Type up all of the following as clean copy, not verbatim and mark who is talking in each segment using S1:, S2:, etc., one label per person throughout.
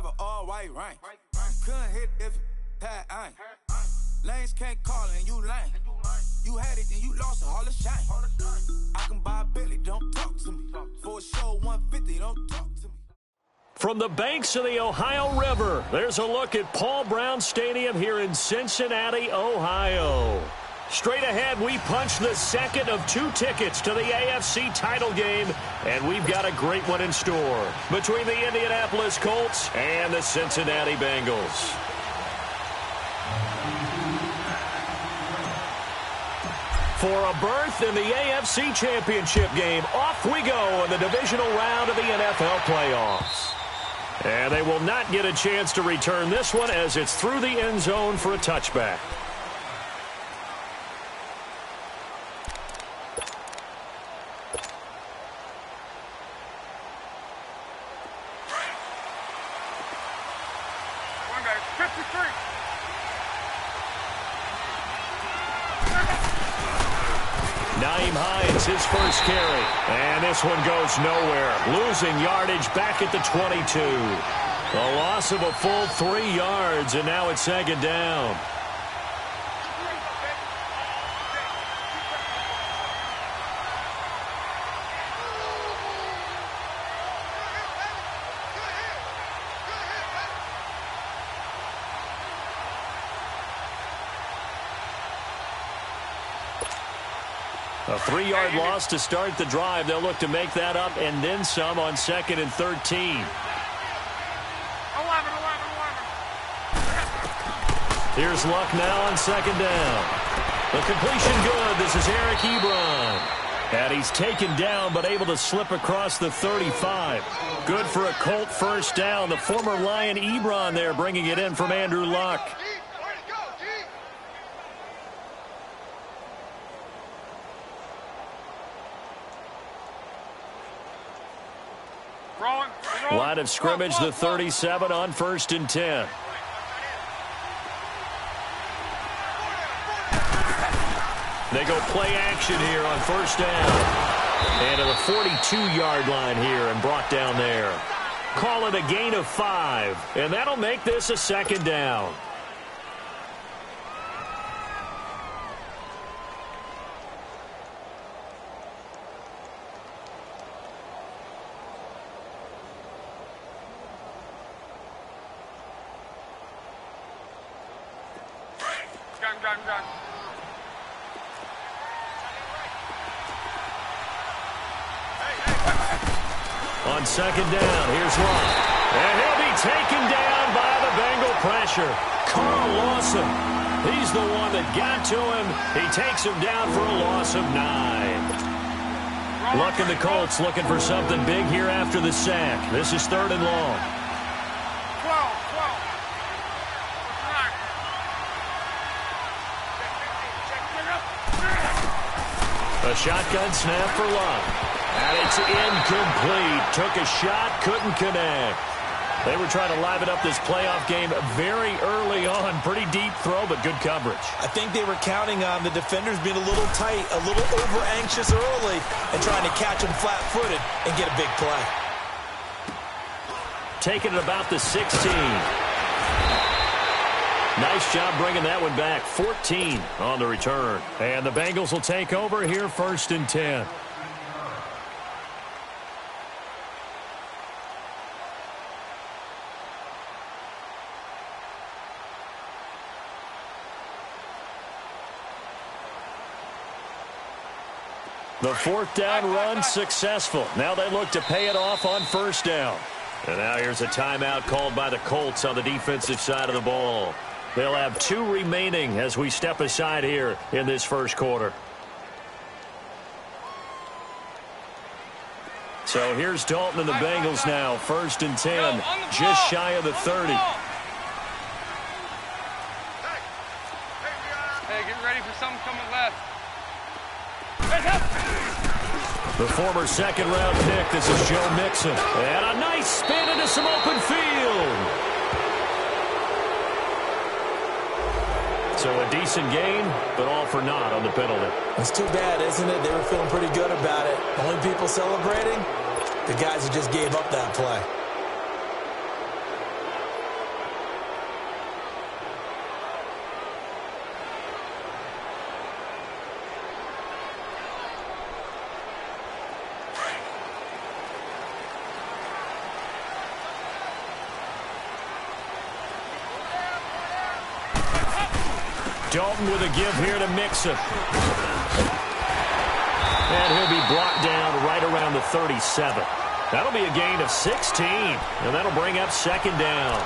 S1: drive an all-white range. Couldn't hit if it had aim. Lanes can't call it and you lame. You had it and you lost it, all the shame. I can buy a Billy, don't talk to me. For a show 150, don't talk to me.
S2: From the banks of the Ohio River, there's a look at Paul Brown Stadium here in Cincinnati, Ohio. Straight ahead, we punch the second of 2 tickets to the AFC title game, and we've got a great one in store between the Indianapolis Colts and the Cincinnati Bengals. For a berth in the AFC Championship game, off we go in the divisional round of the NFL playoffs. And they will not get a chance to return this one as it's through the end zone for a touchback. Nyheim Hines, his first carry. And this one goes nowhere. Losing yardage back at the 22. A loss of a full 3 yards, and now it's second down. A 3-yard loss to start the drive. They'll look to make that up and then some on 2nd and 13.
S3: 11.
S2: Here's Luck now on 2nd down. The completion good. This is Eric Ebron. And he's taken down but able to slip across the 35. Good for a Colt first down. The former Lion Ebron there bringing it in from Andrew Luck. Line of scrimmage, the 37 on 1st and 10. They go play action here on 1st down. And to the 42-yard line here and brought down there. Call it a gain of 5. And that'll make this a 2nd down. On 2nd down, here's Luck. And he'll be taken down by the Bengal pressure. Carl Lawson, he's the one that got to him. He takes him down for a loss of 9. Luck and the Colts looking for something big here after the sack. This is 3rd and long.
S3: 12.
S2: A shotgun snap for Luck. And it's incomplete. Took a shot, couldn't connect. They were trying to liven up this playoff game very early on. Pretty deep throw, but good coverage.
S4: I think they were counting on the defenders being a little tight, a little over-anxious early, and trying to catch them flat-footed and get a big play.
S2: Taking it about the 16. Nice job bringing that one back. 14 on the return. And the Bengals will take over here 1st and 10. The 4th down run successful. Now they look to pay it off on 1st down. And now here's a timeout called by the Colts on the defensive side of the ball. They'll have 2 remaining as we step aside here in this first quarter. So here's Dalton and the Bengals now. 1st and 10, just shy of the 30.
S3: Hey, get ready for something coming left.
S2: The former 2nd-round pick, this is Joe Mixon. And a nice spin into some open field. So a decent gain, but all for naught on the penalty.
S4: It's too bad, isn't it? They were feeling pretty good about it. Only people celebrating, the guys who just gave up that play.
S2: Dalton with a give here to Mixon. And he'll be brought down right around the 37. That'll be a gain of 16, and that'll bring up second down.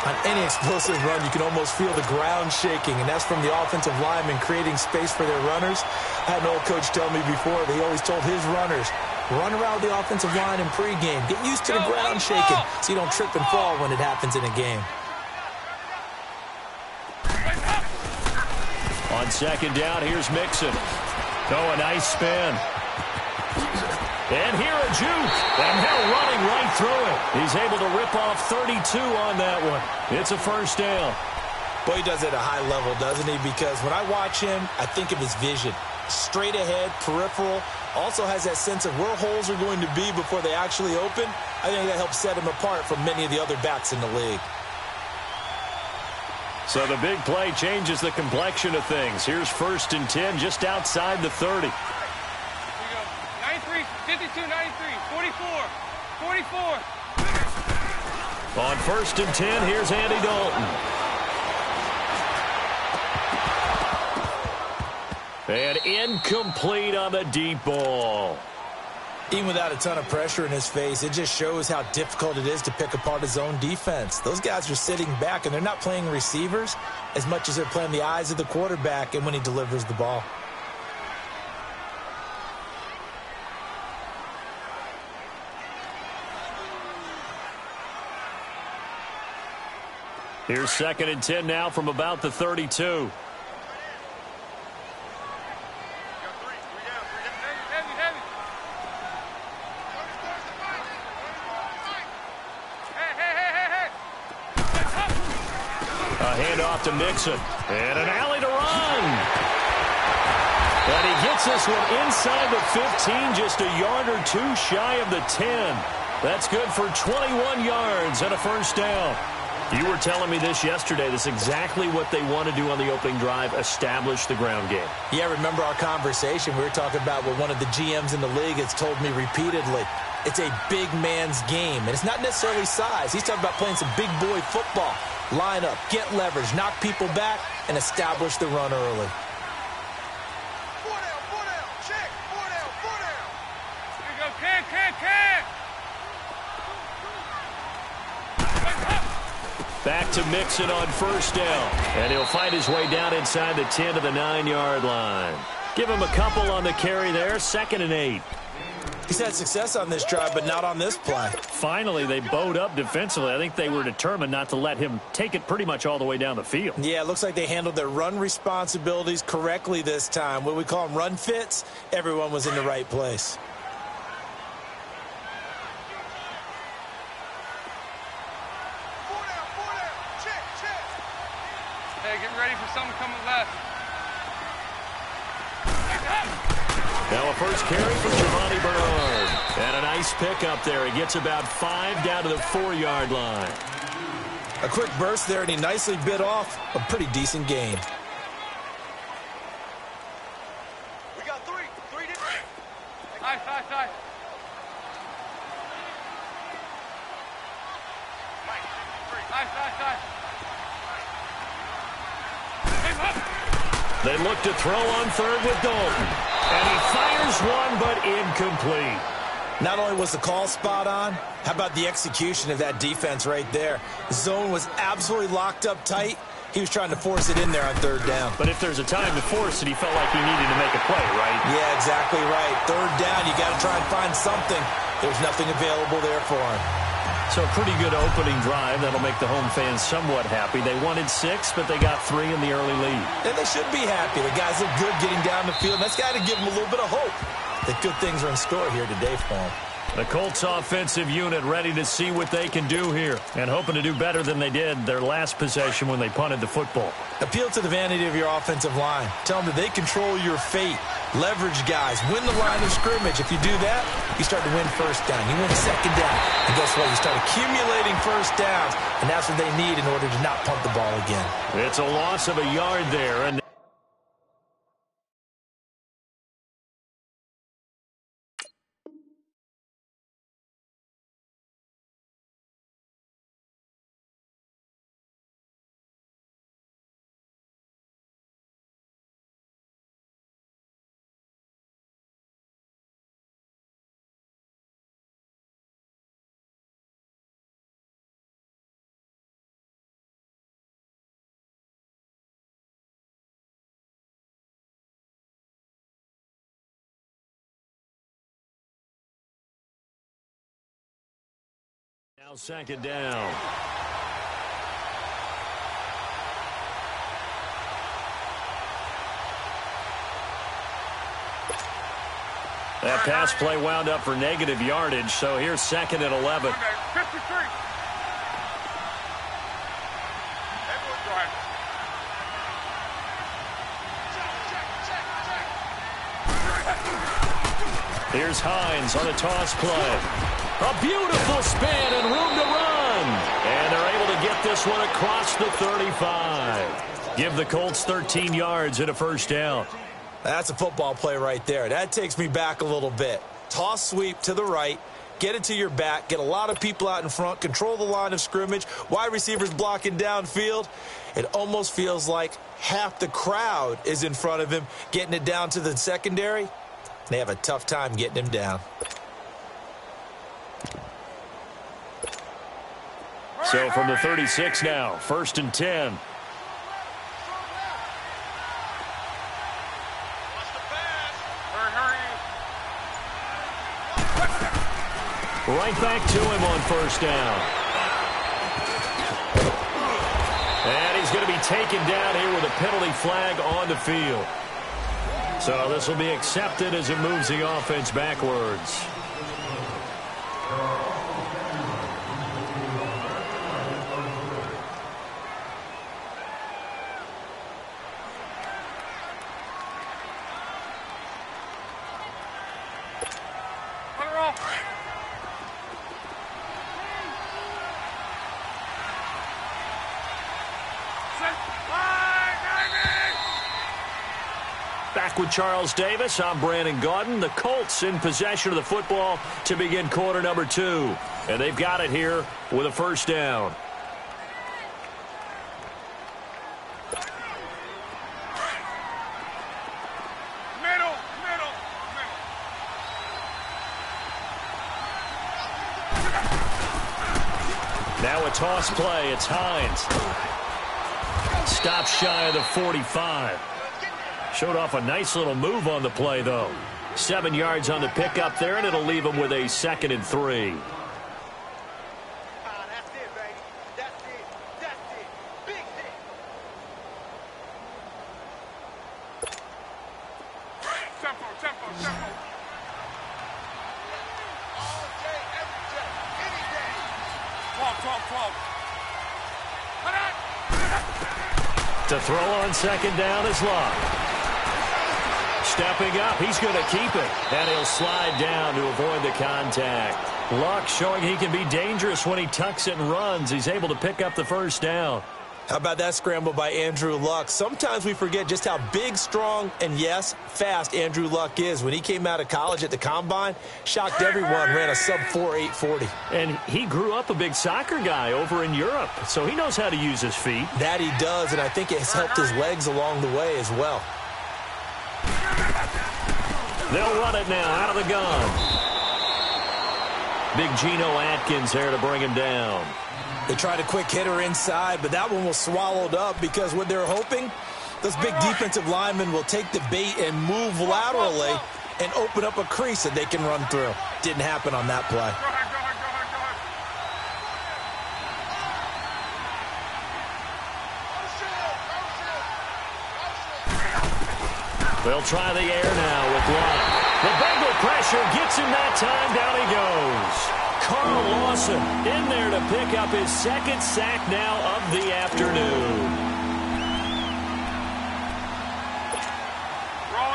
S4: On any explosive run, you can almost feel the ground shaking, and that's from the offensive linemen creating space for their runners. I had an old coach tell me before that he always told his runners, run around the offensive line in pregame. Get used to the ground shaking so you don't trip and fall when it happens in a game.
S2: On second down, here's Mixon. Oh, a nice spin. And here a juke. And now running right through it. He's able to rip off 32 on that one. It's a first down.
S4: Boy, he does it at a high level, doesn't he? Because when I watch him, I think of his vision. Straight ahead, peripheral. Also has that sense of where holes are going to be before they actually open. I think that helps set him apart from many of the other backs in the league.
S2: So the big play changes the complexion of things. Here's 1st and 10 just outside the 30.
S3: 52, 93, 44, 44.
S2: On 1st and 10, here's Andy Dalton. And incomplete on the deep ball.
S4: Even without a ton of pressure in his face, it just shows how difficult it is to pick apart his own defense. Those guys are sitting back, and they're not playing receivers as much as they're playing the eyes of the quarterback and when he delivers the ball.
S2: Here's 2nd and 10 now from about the 32. A handoff to Mixon. And an alley to run. And he gets this one inside the 15, just a yard or two shy of the 10. That's good for 21 yards and a first down. You were telling me this yesterday. This is exactly what they want to do on the opening drive, establish the ground game.
S4: Yeah, remember our conversation? We were talking about what one of the GMs in the league has told me repeatedly. It's a big man's game, and it's not necessarily size. He's talking about playing some big boy football. Line up, get leverage, knock people back, and establish the run early.
S3: 4 down, check, 4 down. Here you go, can.
S2: Back to Mixon on first down. And he'll fight his way down inside the 10 to the 9-yard line. Give him a couple on the carry there. 2nd and 8.
S4: He's had success on this drive, but not on this play.
S2: Finally, they bowed up defensively. I think they were determined not to let him take it pretty much all the way down the field.
S4: Yeah, it looks like they handled their run responsibilities correctly this time. What we call them run fits, everyone was in the right place.
S3: Hey, get ready for something coming left.
S2: Now a first carry for Giovani Bernard. And a nice pick up there. He gets about 5 down to the 4-yard line.
S4: A quick burst there, and he nicely bit off a pretty decent gain.
S3: We got three different. Side. Side.
S2: They look to throw on third with Dalton. And he fires one, but incomplete.
S4: Not only was the call spot on, how about the execution of that defense right there? The zone was absolutely locked up tight. He was trying to force it in there on 3rd down.
S2: But if there's a time to force it, he felt like he needed to make a play, right?
S4: Yeah, exactly right. 3rd down, you got to try and find something. There's nothing available there for him.
S2: So a pretty good opening drive. That'll make the home fans somewhat happy. They wanted 6, but they got 3 in the early lead.
S4: And they should be happy. The guys look good getting down the field. That's got to give them a little bit of hope that good things are in store here today for them.
S2: The Colts offensive unit ready to see what they can do here and hoping to do better than they did their last possession when they punted the football.
S4: Appeal to the vanity of your offensive line. Tell them that they control your fate. Leverage guys. Win the line of scrimmage. If you do that, you start to win first down. You win second down. And guess what? You start accumulating first downs. And that's what they need in order to not punt the ball again.
S2: It's a loss of a yard there. And Now second down. That pass play wound up for negative yardage, so here's second and 11.
S3: 53.
S2: Here's Hines on a toss play. A beautiful span and room to run. And they're able to get this one across the 35. Give the Colts 13 yards and a first down.
S4: That's a football play right there. That takes me back a little bit. Toss sweep to the right. Get it to your back. Get a lot of people out in front. Control the line of scrimmage. Wide receivers blocking downfield. It almost feels like half the crowd is in front of him, getting it down to the secondary. They have a tough time getting him down.
S2: So from the 36 now, 1st and 10. Right back to him on first down. And he's going to be taken down here with a penalty flag on the field. So this will be accepted as it moves the offense backwards. Back with Charles Davis, I'm Brandon Gaudin. The Colts in possession of the football to begin quarter number 2. And they've got it here with a first down.
S3: Middle.
S2: Now a toss play. It's Hines. Stop shy of the 45. Showed off a nice little move on the play, though. 7 yards on the pickup there, and it'll leave him with a 2nd and 3.
S3: That's it, baby. That's it. Big hit. Tempo. All day, every day, any day. 12.
S2: To throw on second down is Luck. Stepping up, he's going to keep it. And he'll slide down to avoid the contact. Luck showing he can be dangerous when he tucks it and runs. He's able to pick up the first down.
S4: How about that scramble by Andrew Luck? Sometimes we forget just how big, strong, and, yes, fast Andrew Luck is. When he came out of college at the Combine, shocked everyone, ran a sub-4 840.
S2: And he grew up a big soccer guy over in Europe, so he knows how to use his feet.
S4: That he does, and I think it has helped his legs along the way as well.
S2: They'll run it now out of the gun. Big Geno Atkins there to bring him down.
S4: They tried a quick hitter inside, but that one was swallowed up because what they're hoping, those big defensive linemen will take the bait and move laterally and open up a crease that they can run through. Didn't happen on that play.
S3: Go ahead.
S2: They'll try the air now with Luck. The Bengal pressure gets him that time. Down he goes. Carl Lawson in there to pick up his 2nd sack now of the afternoon.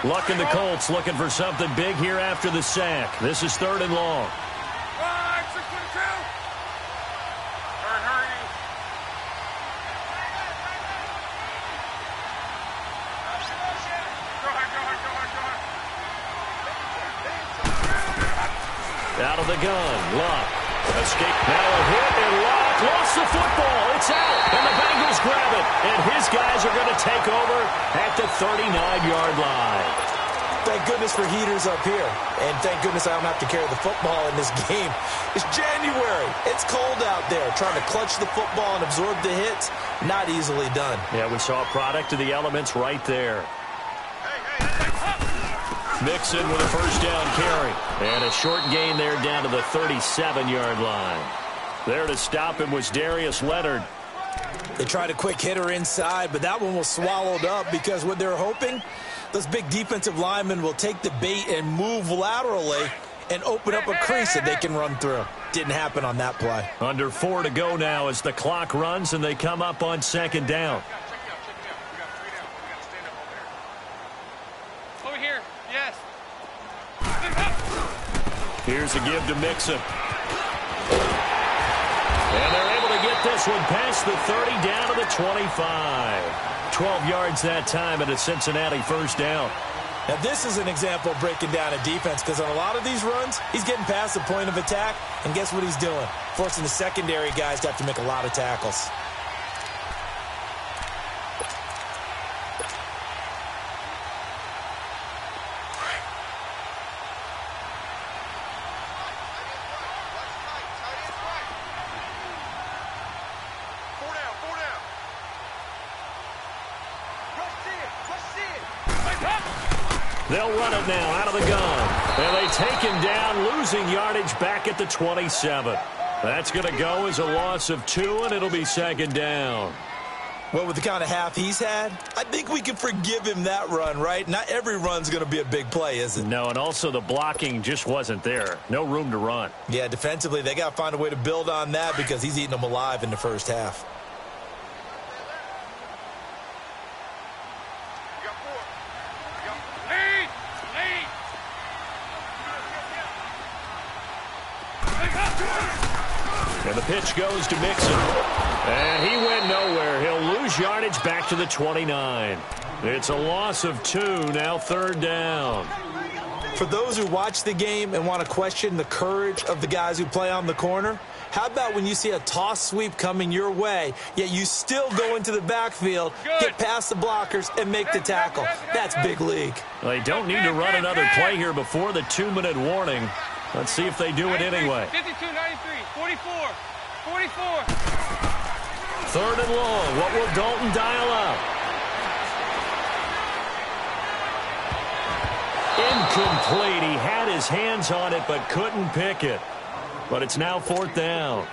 S2: Luck and the Colts looking for something big here after the sack. This is 3rd and long. Out of the gun, Luck. Escape now a hit, and Luck lost the football. It's out, and the Bengals grab it. And his guys are going to take over at the 39-yard line.
S4: Thank goodness for heaters up here. And thank goodness I don't have to carry the football in this game. It's January. It's cold out there. Trying to clutch the football and absorb the hits, not easily done.
S2: Yeah, we saw a product of the elements right there. Mixon with a first down carry. And a short gain there down to the 37-yard line. There to stop him was Darius Leonard.
S4: They tried a quick hitter inside, but that one was swallowed up because what they're hoping, those big defensive linemen will take the bait and move laterally and open up a crease that they can run through. Didn't happen on that play.
S2: Under 4 to go now as the clock runs and they come up on second down.
S3: Over here, yes.
S2: Here's a give to Mixon. And they're able to get this one past the 30 down to the 25. 12 yards that time and a Cincinnati first down.
S4: Now, this is an example of breaking down a defense because on a lot of these runs, he's getting past the point of attack, and guess what he's doing? Forcing the secondary guys to have to make a lot of tackles.
S2: They'll run it now out of the gun. And they take him down, losing yardage back at the 27. That's going to go as a loss of 2, and it'll be second down.
S4: Well, with the kind of half he's had, I think we can forgive him that run, right? Not every run's going to be a big play, is it?
S2: No, and also the blocking just wasn't there. No room to run.
S4: Yeah, defensively, they got to find a way to build on that because he's eating them alive in the first half.
S2: And the pitch goes to Mixon. And he went nowhere. He'll lose yardage back to the 29. It's a loss of 2, now third down.
S4: For those who watch the game and want to question the courage of the guys who play on the corner, how about when you see a toss sweep coming your way, yet you still go into the backfield, get past the blockers, and make the tackle? That's big league.
S2: They don't need to run another play here before the 2-minute warning. Let's see if they do it anyway.
S3: 52, 93, 44, 44.
S2: Third and long. What will Dalton dial up? Incomplete. He had his hands on it but couldn't pick it. But it's now fourth down.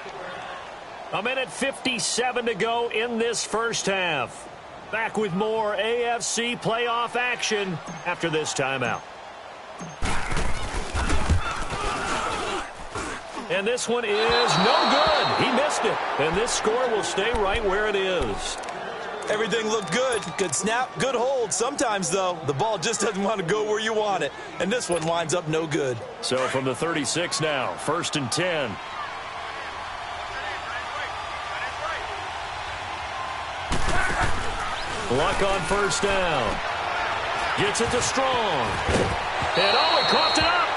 S2: 1:57 to go in this first half. Back with more AFC playoff action after this timeout. And this one is no good. He missed it. And this score will stay right where it is.
S4: Everything looked good. Good snap, good hold. Sometimes, though, the ball just doesn't want to go where you want it. And this one winds up no good.
S2: So from the 36 now, 1st and 10. Luck on first down. Gets it to Strong. And oh, he coughed it up.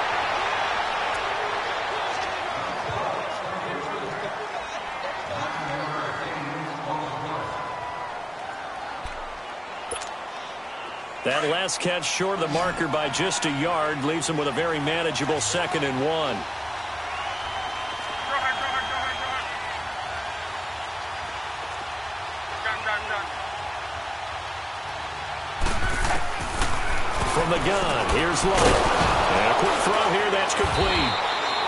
S2: That last catch short of the marker by just a yard leaves him with a very manageable 2nd and 1. From the gun, here's Love. And a quick throw here, that's complete.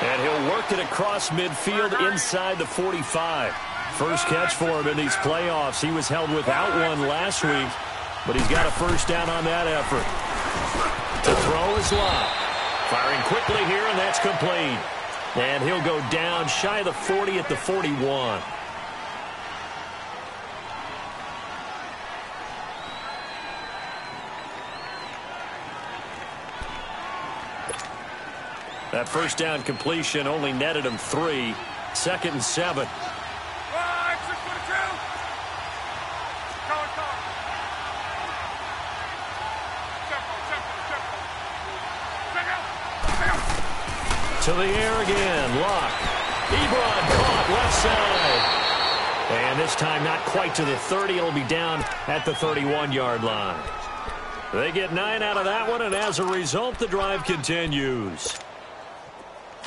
S2: And he'll work it across midfield inside the 45. First catch for him in these playoffs. He was held without one last week. But he's got a first down on that effort. To throw is Love. Firing quickly here, and that's complete. And he'll go down shy of the 40 at the 41. That first down completion only netted him 3. 2nd and 7. To the air again. Locke. Ebron caught left side. And this time not quite to the 30. It'll be down at the 31-yard line. They get 9 out of that one, and as a result, the drive continues.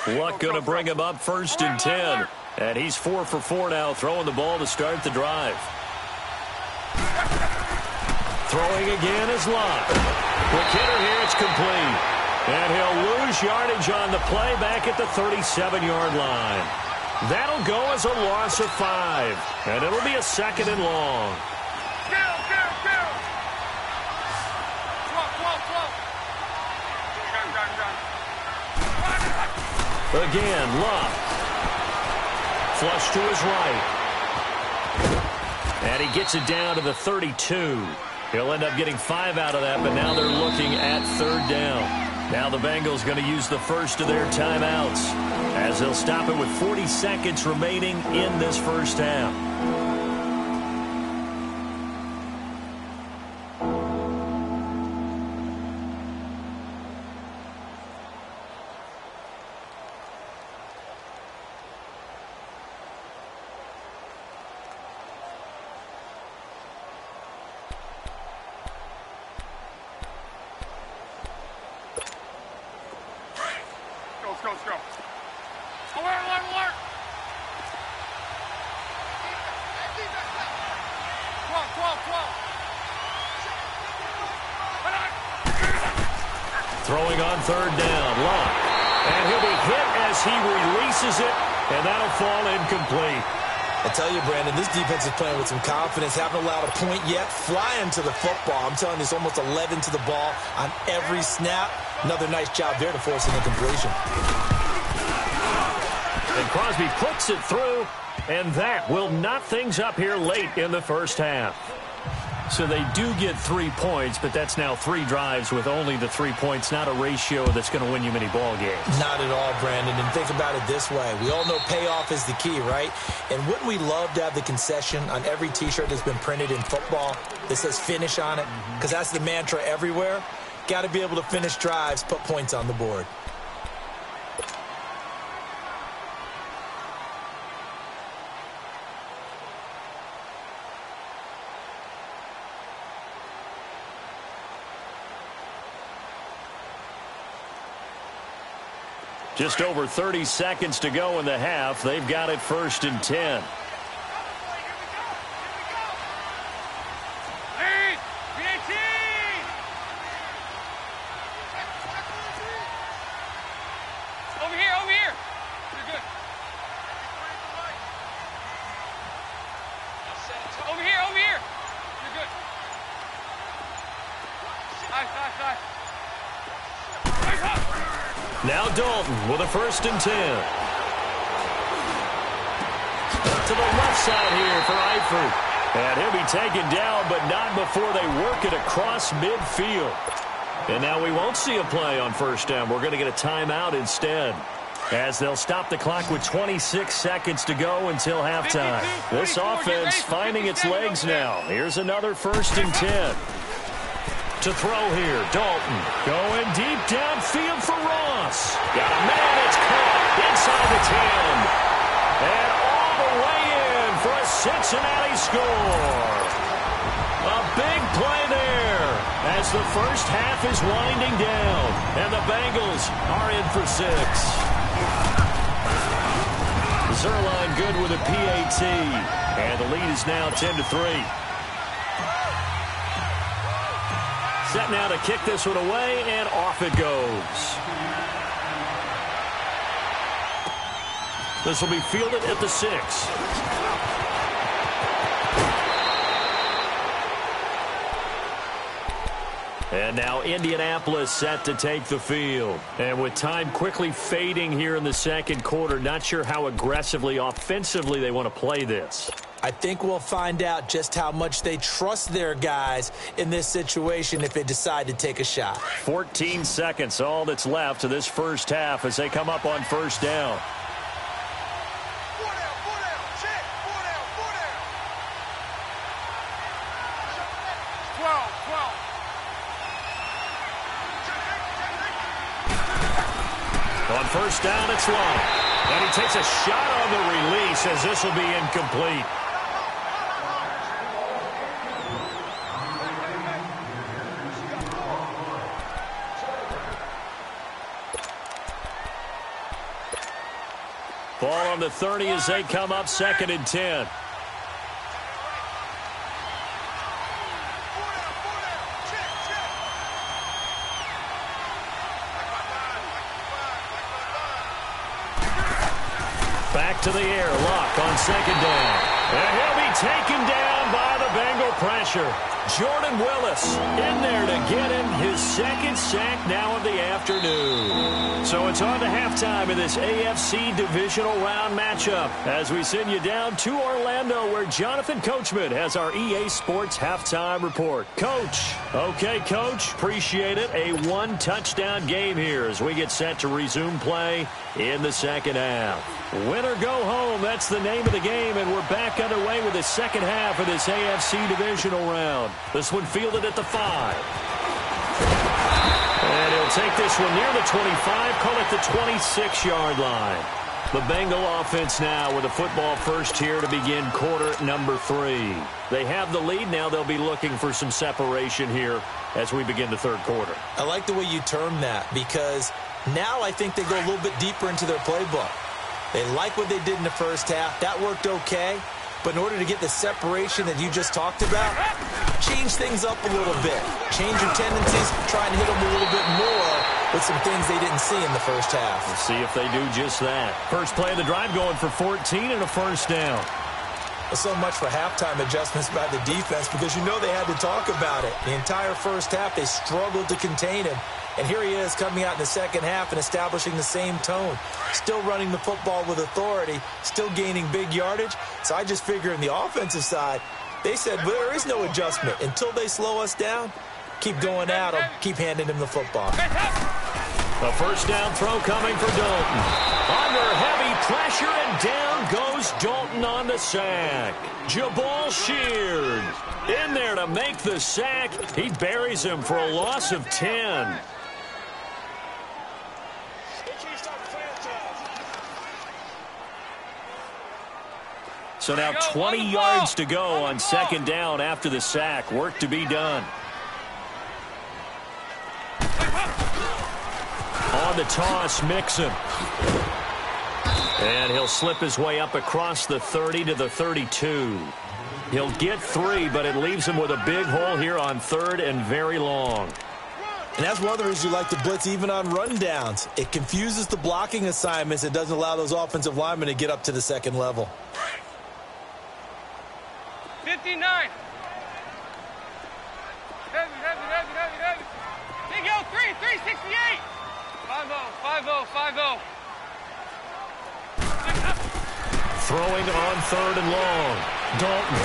S2: Luck going to bring him up 1st and 10. And he's 4 for 4 now, throwing the ball to start the drive. Throwing again is Locke. Quick hitter here, it's complete. And he'll lose yardage on the play back at the 37-yard line. That'll go as a loss of 5. And it'll be a 2nd and long. Again, Luck. Flush to his right. And he gets it down to the 32. He'll end up getting 5 out of that, but now they're looking at 3rd down. Now the Bengals going to use the first of their timeouts as they'll stop it with 40 seconds remaining in this first half.
S3: Let's go. Alert.
S2: Throwing on 3rd down, Luck. And he'll be hit as he releases it, and that'll fall incomplete.
S4: I tell you, Brandon, this defense is playing with some confidence. Haven't allowed a point yet. Flying to the football. I'm telling you, it's almost 11 to the ball on every snap. Another nice job there to force an incompletion.
S2: And Crosby puts it through, and that will knot things up here late in the first half. So they do get 3 points, but that's now 3 drives with only the 3 points, not a ratio that's going to win you many ball games.
S4: Not at all, Brandon. And think about it this way. We all know payoff is the key, right? And wouldn't we love to have the concession on every T-shirt that's been printed in football that says finish on it? Because that's the mantra everywhere. Got to be able to finish drives, put points on the board.
S2: Just over 30 seconds to go in the half. They've got it 1st and 10.
S3: Over here. You're good. Over here. You're good. Nice.
S2: Now Dalton with a 1st and 10. To the left side here for Eifert. And he'll be taken down, but not before they work it across midfield. And now we won't see a play on 1st down. We're going to get a timeout instead, as they'll stop the clock with 26 seconds to go until halftime. This offense finding its legs now. Here's another 1st and 10. To throw here, Dalton going deep downfield for Ross. Got a man, it's caught inside the 10. And all the way in for a Cincinnati score. A big play there as the first half is winding down. And the Bengals are in for 6. Zuerlein good with a PAT. And the lead is now 10-3. Set now to kick this one away, and off it goes. This will be fielded at the 6. And now Indianapolis set to take the field. And with time quickly fading here in the second quarter, not sure how aggressively, offensively they want to play this.
S4: I think we'll find out just how much they trust their guys in this situation if they decide to take a shot.
S2: 14 seconds, all that's left to this first half as they come up on 1st down. On 1st down, it's long. And he takes a shot on the release as this will be incomplete. Ball on the 30 as they come up 2nd and 10. Back to the air. Luck on second down. And he'll be taken down by the Bengal pressure. Jordan Willis in there to get him his second sack now of the afternoon. So it's on to halftime in this AFC divisional round matchup as we send you down to Orlando where Jonathan Coachman has our EA Sports halftime report. Coach. Okay, Coach. Appreciate it. A one-touchdown game here as we get set to resume play in the second half. Win or go home, that's the name of the game, and we're back underway with the second half of this AFC divisional round. This one fielded at the 5. And he'll take this one near the 25, call it the 26-yard line. The Bengal offense now with a football first here to begin quarter number 3. They have the lead. Now they'll be looking for some separation here as we begin the third quarter.
S4: I like the way you term that because now I think they go a little bit deeper into their playbook. They like what they did in the first half. That worked okay. But in order to get the separation that you just talked about, change things up a little bit. Change your tendencies, try and hit them a little bit more with some things they didn't see in the first half.
S2: We'll see if they do just that. First play of the drive going for 14 and a first down.
S4: So much for halftime adjustments by the defense because you know they had to talk about it. The entire first half, they struggled to contain him. And here he is coming out in the second half and establishing the same tone. Still running the football with authority, still gaining big yardage. So I just figure in the offensive side, they said, well, there is no adjustment. Until they slow us down, keep going at him, keep handing him the football.
S2: A first down throw coming for Dalton. Under heavy pressure, and down goes Dalton on the sack. Jabal Sheard in there to make the sack. He buries him for a loss of 10. So now 20 yards to go on second down after the sack. Work to be done. On the toss, Mixon. And he'll slip his way up across the 30 to the 32. He'll get 3, but it leaves him with a big hole here on third and very long.
S4: And that's one of the reasons you like to blitz even on rundowns. It confuses the blocking assignments. It doesn't allow those offensive linemen to get up to the second level.
S3: 59. Heavy. Big L, 368. 5-0.
S2: Throwing on third and long. Dalton.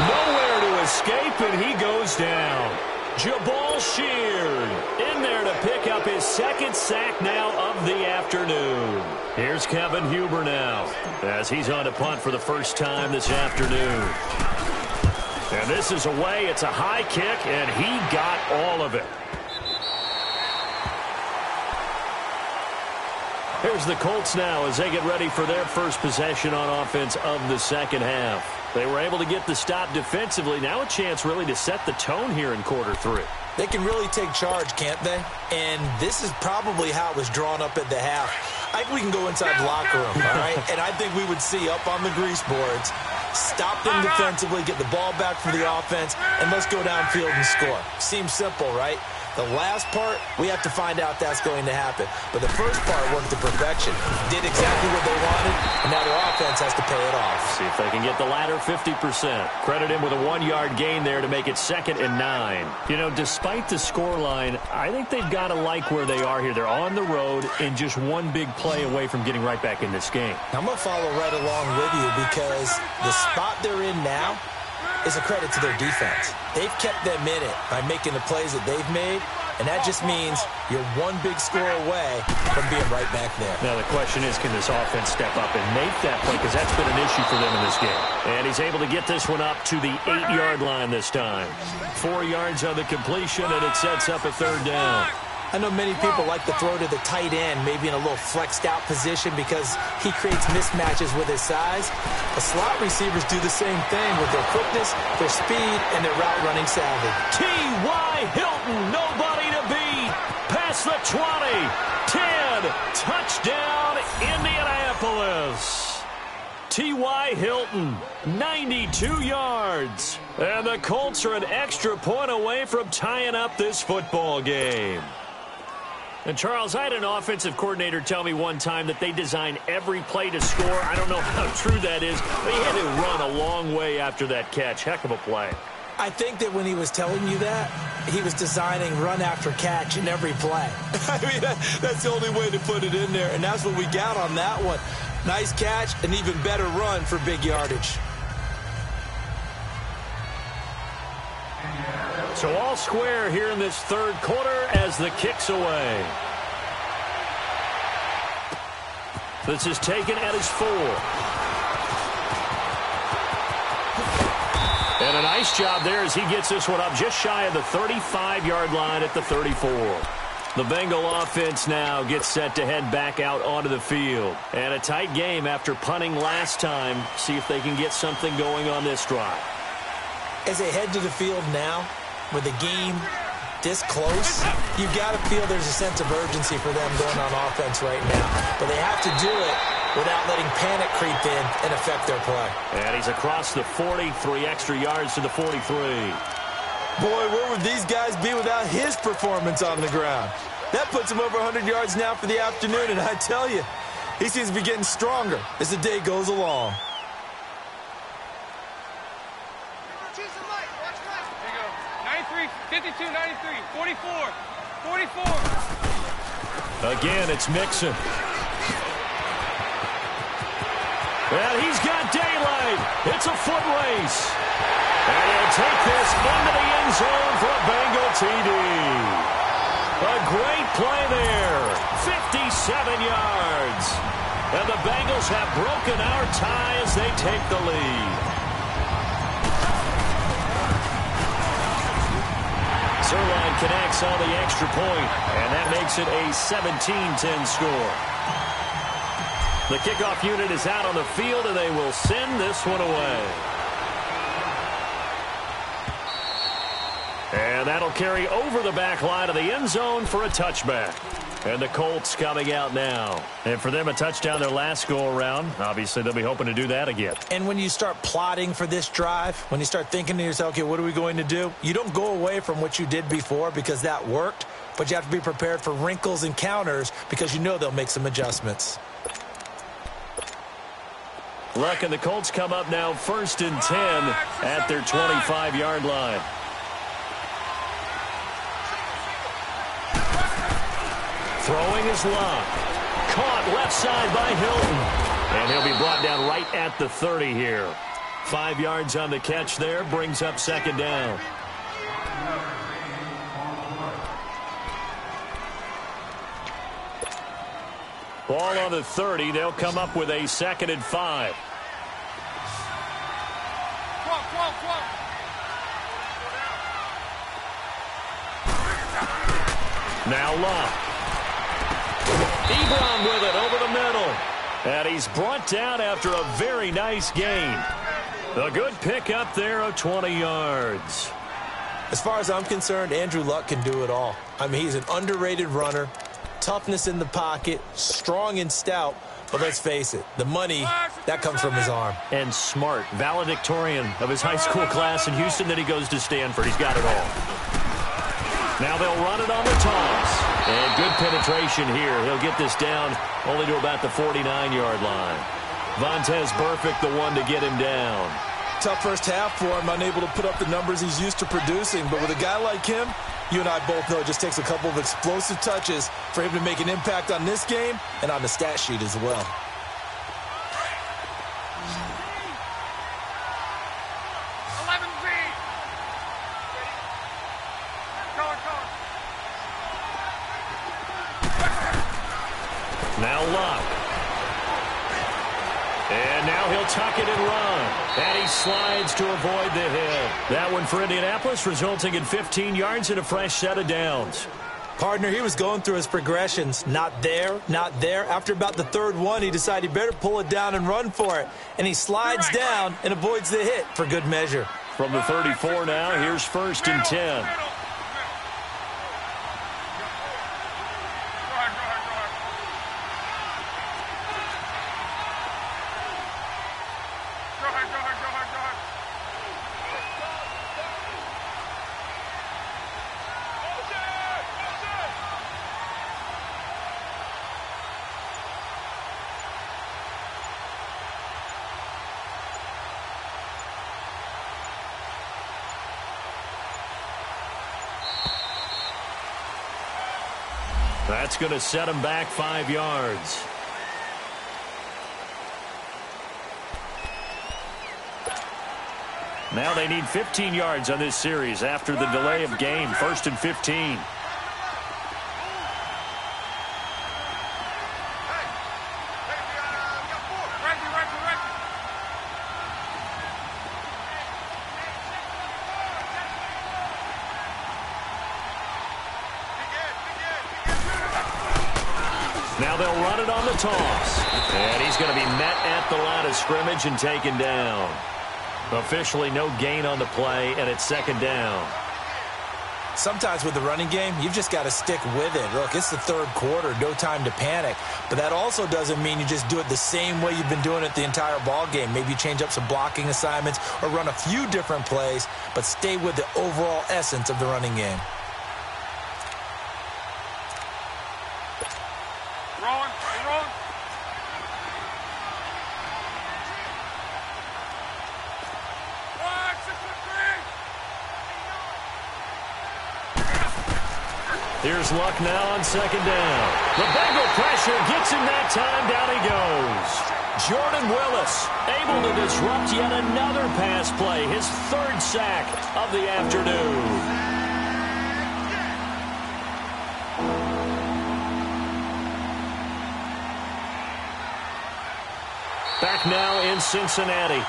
S2: Nowhere to escape, and he goes down. Jabal Sheard in there to pick up his second sack now of the afternoon. Here's Kevin Huber now as he's on a punt for the first time this afternoon. And this is away. It's a high kick, and he got all of it. Here's the Colts now as they get ready for their first possession on offense of the second half. They were able to get the stop defensively. Now a chance really to set the tone here in quarter 3.
S4: They can really take charge, can't they? And this is probably how it was drawn up at the half. I think we can go inside the locker room, all right? And I think we would see up on the grease boards, stop them defensively, get the ball back for the offense, and let's go downfield and score. Seems simple, right? The last part, we have to find out that's going to happen. But the first part worked to perfection. Did exactly what they wanted, and now their offense has to pay it off.
S2: See if they can get the latter 50%. Credit him with a 1-yard gain there to make it 2nd and 9. You know, despite the scoreline, I think they've got to like where they are here. They're on the road and just one big play away from getting right back in this game.
S4: I'm going to follow right along with you because the spot they're in now is a credit to their defense. They've kept them in it by making the plays that they've made, and that just means you're one big score away from being right back there.
S2: Now the question is, can this offense step up and make that play? Because that's been an issue for them in this game. And he's able to get this one up to the 8-yard line this time. 4 yards on the completion, and it sets up a third down.
S4: I know many people like to throw to the tight end, maybe in a little flexed out position because he creates mismatches with his size. The slot receivers do the same thing with their quickness, their speed, and their route running savvy.
S2: T.Y. Hilton, nobody to beat. Past the 20, 10, touchdown Indianapolis. T.Y. Hilton, 92 yards. And the Colts are an extra point away from tying up this football game. And, Charles, I had an offensive coordinator tell me one time that they design every play to score. I don't know how true that is, but he had to run a long way after that catch. Heck of a play.
S4: I think that when he was telling you that, he was designing run after catch in every play. I mean, that's the only way to put it in there, and that's what we got on that one. Nice catch, an even better run for big yardage.
S2: So all square here in this third quarter as the kick's away. This is taken at his 4. And a nice job there as he gets this one up just shy of the 35-yard line at the 34. The Bengal offense now gets set to head back out onto the field. And a tight game after punting last time. See if they can get something going on this drive.
S4: As they head to the field now, with the game this close, you've got to feel there's a sense of urgency for them going on offense right now. But they have to do it without letting panic creep in and affect their play.
S2: And he's across the 40, 3 extra yards to the 43.
S4: Boy, where would these guys be without his performance on the ground? That puts him over 100 yards now for the afternoon, and I tell you, he seems to be getting stronger as the day goes along.
S3: Choose the light. Watch left. There you go. 93, 52, 93, 44, 44.
S2: Again, it's Mixon. And he's got daylight. It's a foot race. And he'll take this into the end zone for a Bengal TD. A great play there. 57 yards. And the Bengals have broken our tie as they take the lead. Zuerlein connects on the extra point, and that makes it a 17-10 score. The kickoff unit is out on the field, and they will send this one away. And that'll carry over the back line of the end zone for a touchback. And the Colts coming out now. And for them, a touchdown their last go-around. Obviously, they'll be hoping to do that again.
S4: And when you start plotting for this drive, when you start thinking to yourself, okay, what are we going to do? You don't go away from what you did before because that worked, but you have to be prepared for wrinkles and counters because you know they'll make some adjustments.
S2: Luck and the Colts come up now 1st and 10 at their 25-yard line. Throwing is Luck. Caught left side by Hilton. And he'll be brought down right at the 30 here. 5 yards on the catch there. Brings up 2nd down. Ball on the 30. They'll come up with a 2nd and 5. Now Luck. Ebron with it over the middle. And he's brought down after a very nice gain. A good pick up there of 20 yards.
S4: As far as I'm concerned, Andrew Luck can do it all. I mean, he's an underrated runner. Toughness in the pocket, strong and stout. But let's face it, the money, that comes from his arm.
S2: And smart, valedictorian of his high school class in Houston. Then he goes to Stanford. He's got it all. Now they'll run it on the toss. And good penetration here. He'll get this down only to about the 49-yard line. Vontaze Burfict, the one to get him down.
S4: Tough first half for him, unable to put up the numbers he's used to producing. But with a guy like him, you and I both know it just takes a couple of explosive touches for him to make an impact on this game and on the stat sheet as well.
S2: Now Luck. And now he'll tuck it and run. And he slides to avoid the hit. That one for Indianapolis, resulting in 15 yards and a fresh set of downs.
S4: Partner, he was going through his progressions. Not there, not there. After about the 3rd one, he decided he better pull it down and run for it. And he slides down and avoids the hit for good measure.
S2: From the 34 now, here's 1st and 10. That's going to set him back 5 yards. Now they need 15 yards on this series after the delay of game. 1st and 15. Now they'll run it on the toss. And he's going to be met at the line of scrimmage and taken down. Officially no gain on the play, and it's 2nd down.
S4: Sometimes with the running game, you've just got to stick with it. Look, it's the 3rd quarter, no time to panic. But that also doesn't mean you just do it the same way you've been doing it the entire ball game. Maybe you change up some blocking assignments or run a few different plays, but stay with the overall essence of the running game.
S2: Here's Luck now on 2nd down. The Bengal pressure gets him that time. Down he goes. Jordan Willis able to disrupt yet another pass play. His 3rd sack of the afternoon. Back now in Cincinnati.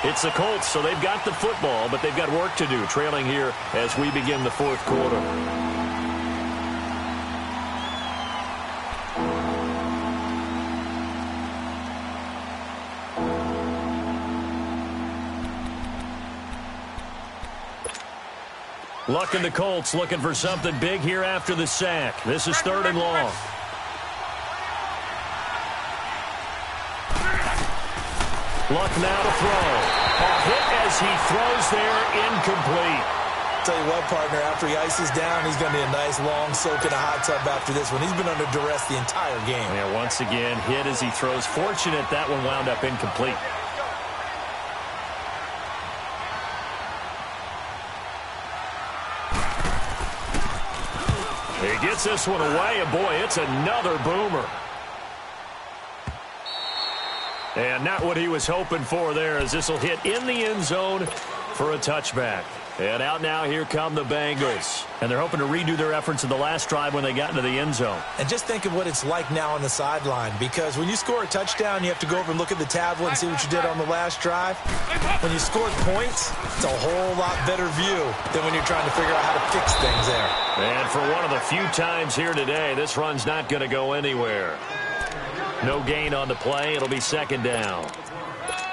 S2: It's the Colts, so they've got the football, but they've got work to do, trailing here as we begin the 4th quarter. Luck and the Colts looking for something big here after the sack. This is 3rd and long. Luck now to throw. A hit as he throws there, incomplete.
S4: Tell you what, partner, after he ices down, he's going to be a nice long soak in a hot tub after this one. He's been under duress the entire game.
S2: Yeah, once again, hit as he throws. Fortunate that one wound up incomplete. He gets this one away, and boy, it's another boomer. And not what he was hoping for there, as this will hit in the end zone for a touchback. And out now, here come the Bengals. And they're hoping to redo their efforts in the last drive when they got into the end zone.
S4: And just think of what it's like now on the sideline, because when you score a touchdown, you have to go over and look at the tablet and see what you did on the last drive. When you scored points, it's a whole lot better view than when you're trying to figure out how to fix things there.
S2: And for one of the few times here today, this run's not going to go anywhere. No gain on the play. It'll be 2nd down.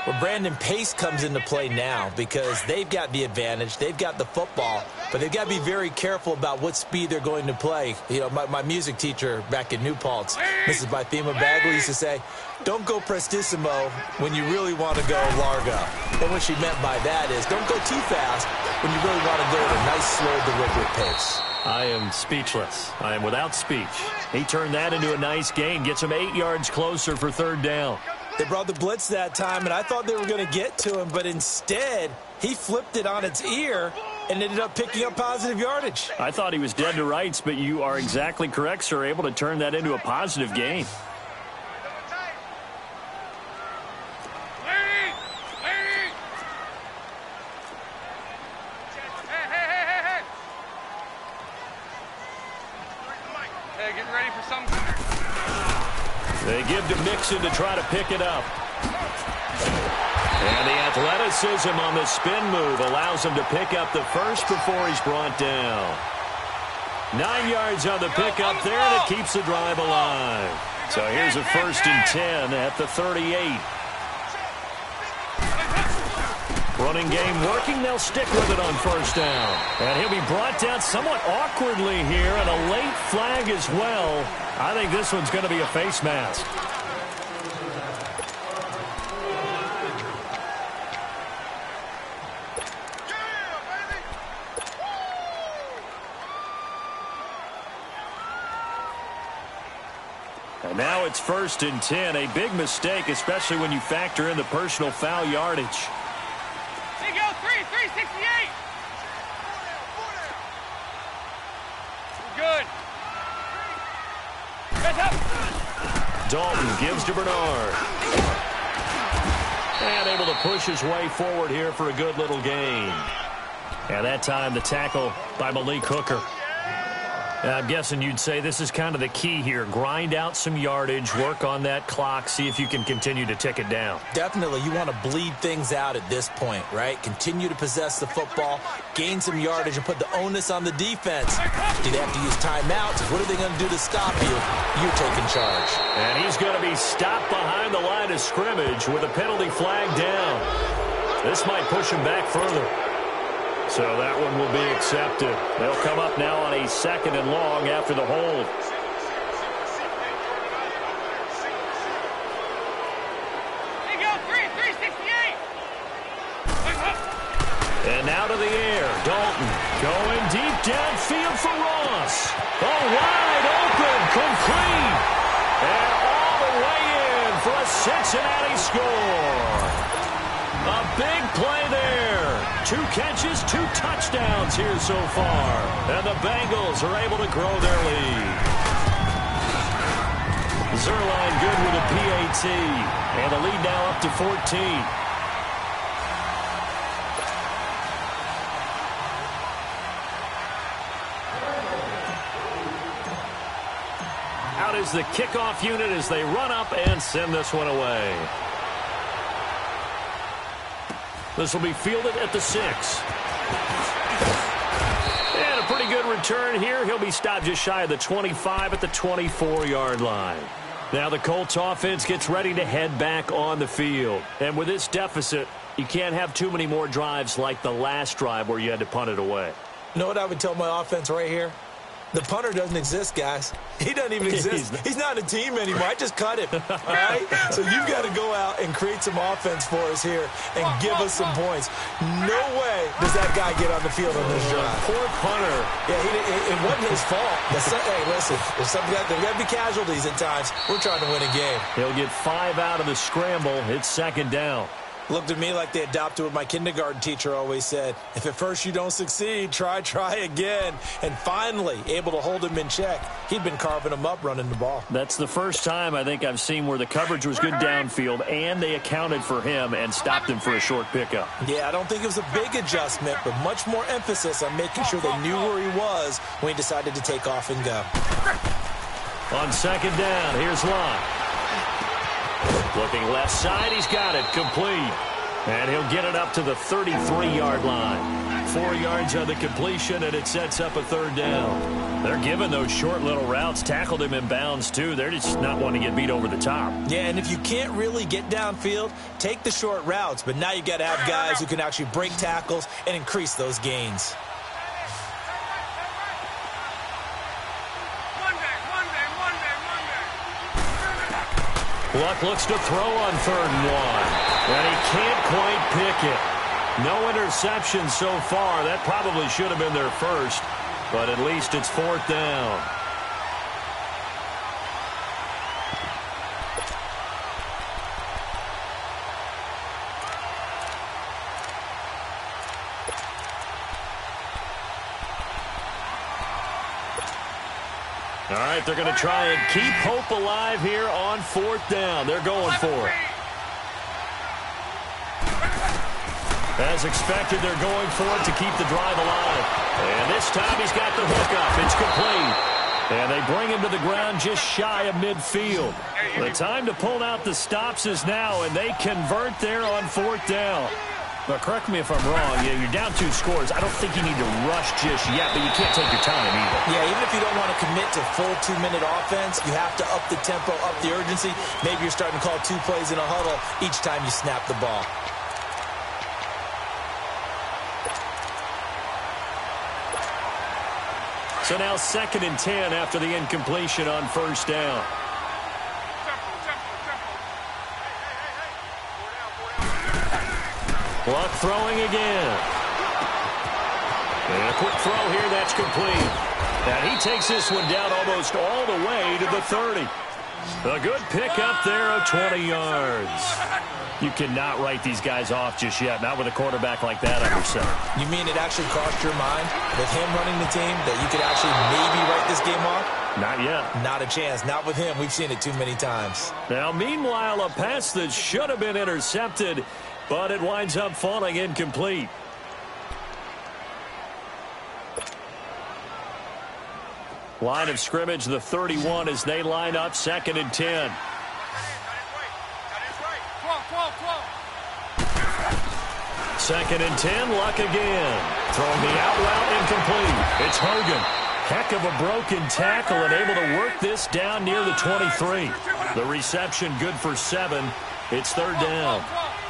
S4: Well, Brandon, pace comes into play now because they've got the advantage. They've got the football, but they've got to be very careful about what speed they're going to play. You know, my music teacher back in New Paltz, Mrs. Bythema Bagley, used to say, don't go prestissimo when you really want to go largo. And what she meant by that is don't go too fast when you really want to go at a nice, slow, deliberate pace.
S2: I am speechless. I am without speech. He turned that into a nice gain, gets him 8 yards closer for 3rd down.
S4: They brought the blitz that time, and I thought they were going to get to him, but instead, he flipped it on its ear and ended up picking up positive yardage.
S2: I thought he was dead to rights, but you are exactly correct, sir, able to turn that into a positive gain.
S3: Hey, getting ready for something.
S2: They give to Mixon to try to pick it up. And the athleticism on the spin move allows him to pick up the first before he's brought down. 9 yards on the pickup there, and it keeps the drive alive. So here's a 1st and 10 at the 38. Running game working. They'll stick with it on 1st down. And he'll be brought down somewhat awkwardly here, and a late flag as well. I think this one's going to be a face mask. And now it's 1st and 10. A big mistake, especially when you factor in the personal foul yardage.
S3: There you go, 368. Good.
S2: Dalton gives to Bernard. And able to push his way forward here for a good little gain. And that time the tackle by Malik Hooker. I'm guessing you'd say this is kind of the key here. Grind out some yardage, work on that clock, see if you can continue to tick it down.
S4: Definitely. You want to bleed things out at this point, right? Continue to possess the football, gain some yardage, and put the onus on the defense. Do they have to use timeouts? What are they going to do to stop you? You're taking charge.
S2: And he's going to be stopped behind the line of scrimmage with a penalty flag down. This might push him back further. So that one will be accepted. They'll come up now on a 2nd and long after the hold.
S3: There you go, 368.
S2: And now to the air. Dalton going deep downfield for Ross. Oh, wide open, complete. And all the way in for a Cincinnati score. A big play there. 2 catches, 2 touchdowns here so far. And the Bengals are able to grow their lead. Zuerlein good with a PAT. And the lead now up to 14. Out is the kickoff unit as they run up and send this one away. This will be fielded at the 6. And a pretty good return here. He'll be stopped just shy of the 25 at the 24-yard line. Now the Colts offense gets ready to head back on the field. And with this deficit, you can't have too many more drives like the last drive where you had to punt it away.
S4: You know what I would tell my offense right here? The punter doesn't exist, guys. He doesn't even exist. He's not a team anymore. I just cut him, all right? So you've got to go out and create some offense for us here and give us some points. No way does that guy get on the field on this drive.
S2: Poor punter.
S4: Yeah, it wasn't his fault. Hey, listen, there's got to be casualties at times. We're trying to win a game.
S2: He'll get 5 out of the scramble. It's 2nd down.
S4: Looked at me like they adopted what my kindergarten teacher always said. If at first you don't succeed, try again. And finally, able to hold him in check. He'd been carving him up running the ball.
S2: That's the first time I think I've seen where the coverage was good downfield and they accounted for him and stopped him for a short pickup.
S4: Yeah, I don't think it was a big adjustment, but much more emphasis on making sure they knew where he was when he decided to take off and go.
S2: On 2nd down, here's Lott. Looking left side, he's got it, complete. And he'll get it up to the 33-yard line. 4 yards on the completion, and it sets up a 3rd down. They're giving those short little routes, tackled him in bounds, too. They're just not wanting to get beat over the top.
S4: Yeah, and if you can't really get downfield, take the short routes. But now you got to have guys who can actually break tackles and increase those gains.
S2: Luck looks to throw on 3rd and 1. And he can't quite pick it. No interception so far. That probably should have been their first. But at least it's 4th down. All right, they're going to try and keep hope alive here on 4th down. They're going for it. As expected, they're going for it to keep the drive alive. And this time he's got the hook up. It's complete. And they bring him to the ground just shy of midfield. The time to pull out the stops is now, and they convert there on 4th down. But correct me if I'm wrong, you're down 2 scores. I don't think you need to rush just yet, but you can't take your time either.
S4: Yeah, even if you don't want to commit to full 2-minute offense, you have to up the tempo, up the urgency. Maybe you're starting to call 2 plays in a huddle each time you snap the ball.
S2: So now 2nd and 10 after the incompletion on 1st down. Luck throwing again. And a quick throw here, that's complete. And he takes this one down almost all the way to the 30. A good pickup there of 20 yards. You cannot write these guys off just yet, not with a quarterback like that under center.
S4: You mean it actually crossed your mind with him running the team that you could actually maybe write this game off?
S2: Not yet.
S4: Not a chance. Not with him. We've seen it too many times.
S2: Now, meanwhile, a pass that should have been intercepted, but it winds up falling incomplete. Line of scrimmage, the 31, as they line up 2nd and 10. 2nd and 10, Luck again. Throwing the out route incomplete. It's Hogan. Heck of a broken tackle and able to work this down near the 23. The reception good for 7. It's 3rd down.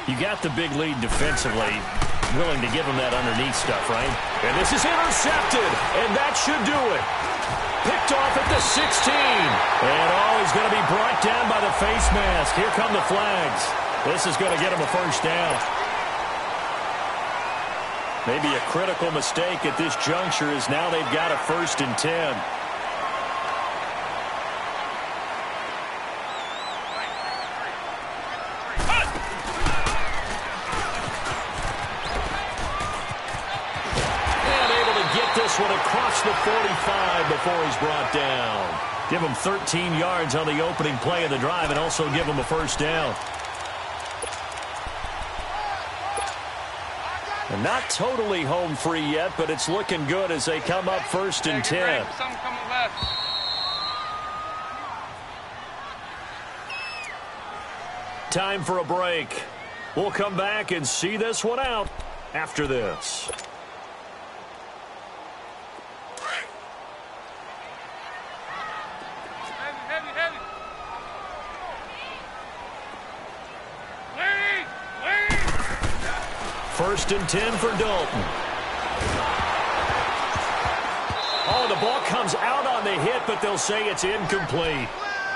S2: You got the big lead defensively. Willing to give him that underneath stuff, right? And this is intercepted, and that should do it. Picked off at the 16. And he's going to be brought down by the face mask. Here come the flags. This is going to get him a 1st down. Maybe a critical mistake at this juncture is now they've got a 1st and 10. And able to get this one across the 45 before he's brought down. Give him 13 yards on the opening play of the drive and also give him a 1st down. And not totally home free yet, but it's looking good as they come up 1st and 10. Time for a break. We'll come back and see this one out after this.
S3: Heavy.
S2: 1st and 10 for Dalton. Oh, the ball comes out on the hit, but they'll say it's incomplete.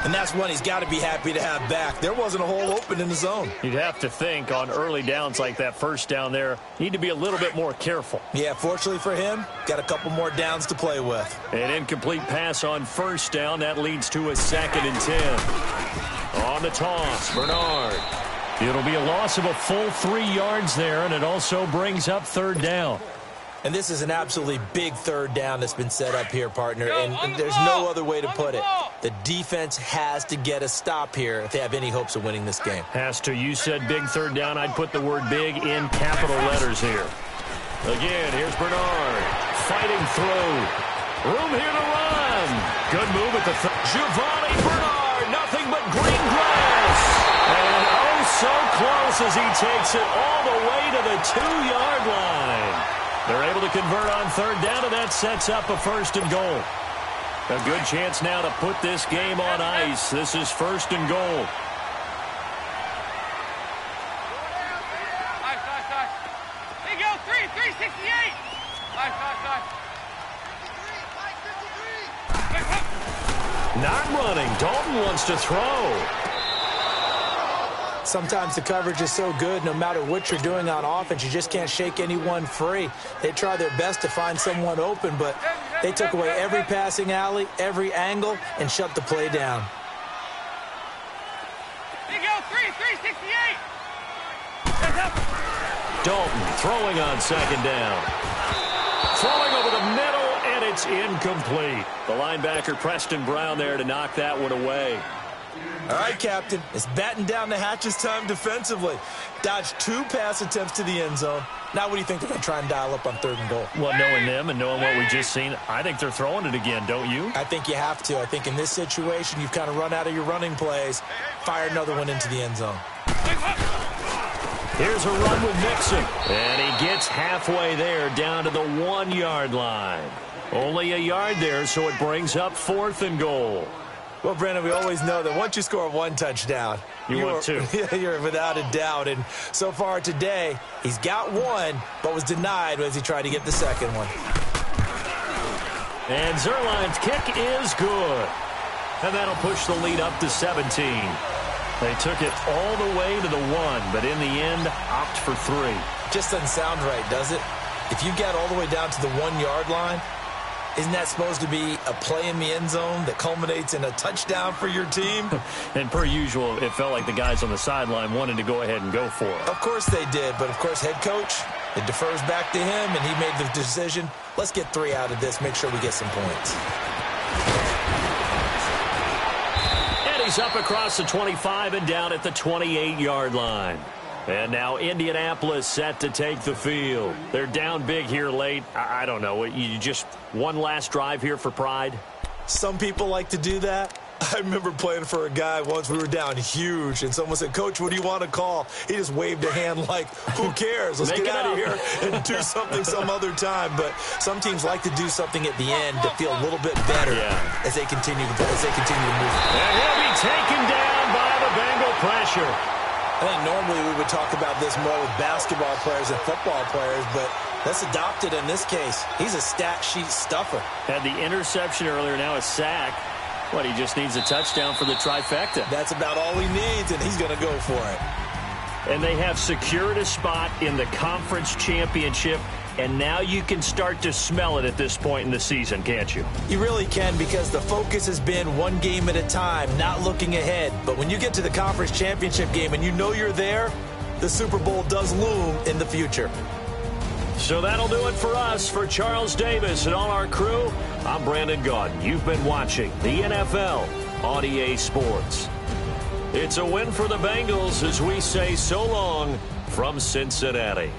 S4: And that's one he's got to be happy to have back. There wasn't a hole open in the zone.
S2: You'd have to think on early downs like that 1st down there, need to be a little bit more careful.
S4: Yeah, fortunately for him, got a couple more downs to play with.
S2: An incomplete pass on 1st down. That leads to a 2nd and 10. On the toss, Bernard. It'll be a loss of a full 3 yards there, and it also brings up 3rd down.
S4: And this is an absolutely big 3rd down that's been set up here, partner. And there's no other way to put it. The defense has to get a stop here if they have any hopes of winning this game.
S2: Has to. You said big 3rd down. I'd put the word big in capital letters here. Again, here's Bernard. Fighting through. Room here to run. Good move at the Giovanni Bernard. Nothing but green grass. And so close as he takes it all the way to the 2-yard line. They're able to convert on 3rd down, and that sets up a 1st and goal. A good chance now to put this game on ice. This is 1st and goal.
S3: There you go, 368.
S2: Not running. Dalton wants to throw.
S4: Sometimes the coverage is so good, no matter what you're doing on offense, you just can't shake anyone free. They try their best to find someone open, but they took away every passing alley, every angle, and shut the play down.
S3: There you go, 368.
S2: Dalton throwing on 2nd down. Throwing over the middle, and it's incomplete. The linebacker, Preston Brown, there to knock that one away.
S4: All right, Captain. It's batten down the hatches time defensively. Dodged 2 pass attempts to the end zone. Now what do you think they're going to try and dial up on 3rd and goal?
S2: Well, knowing them and knowing what we just seen, I think they're throwing it again, don't you?
S4: I think you have to. I think in this situation, you've kind of run out of your running plays. Fire another one into the end zone.
S2: Here's a run with Mixon. And he gets halfway there down to the 1-yard line. Only a yard there, so it brings up 4th and goal.
S4: Well, Brandon, we always know that once you score 1 touchdown,
S2: want 2.
S4: You're without a doubt. And so far today, he's got 1, but was denied as he tried to get the 2nd one.
S2: And Zuerlein's kick is good. And that'll push the lead up to 17. They took it all the way to the 1, but in the end, opt for 3.
S4: Just doesn't sound right, does it? If you get all the way down to the 1-yard line, isn't that supposed to be a play in the end zone that culminates in a touchdown for your team?
S2: And per usual, it felt like the guys on the sideline wanted to go ahead and go for it.
S4: Of course they did, but of course head coach, it defers back to him, and he made the decision, let's get 3 out of this, make sure we get some points.
S2: And he's up across the 25 and down at the 28-yard line. And now Indianapolis set to take the field. They're down big here late. I don't know. You just one last drive here for pride?
S4: Some people like to do that. I remember playing for a guy once. We were down huge, and someone said, "Coach, what do you want to call?" He just waved a hand like, who cares? Let's get out of here and do something some other time. But some teams like to do something at the end to feel a little bit better as they continue to move.
S2: And he'll be taken down by the Bengal pressure.
S4: I think normally we would talk about this more with basketball players and football players, but that's adopted in this case. He's a stat sheet stuffer.
S2: Had the interception earlier, now a sack. What, he just needs a touchdown for the trifecta.
S4: That's about all he needs, and he's going to go for it.
S2: And they have secured a spot in the conference championship, and now you can start to smell it at this point in the season, can't you?
S4: You really can, because the focus has been one game at a time, not looking ahead. But when you get to the conference championship game and you know you're there, the Super Bowl does loom in the future.
S2: So that'll do it for us. For Charles Davis and all our crew, I'm Brandon Gaudin. You've been watching the NFL on EA Sports. It's a win for the Bengals as we say so long from Cincinnati.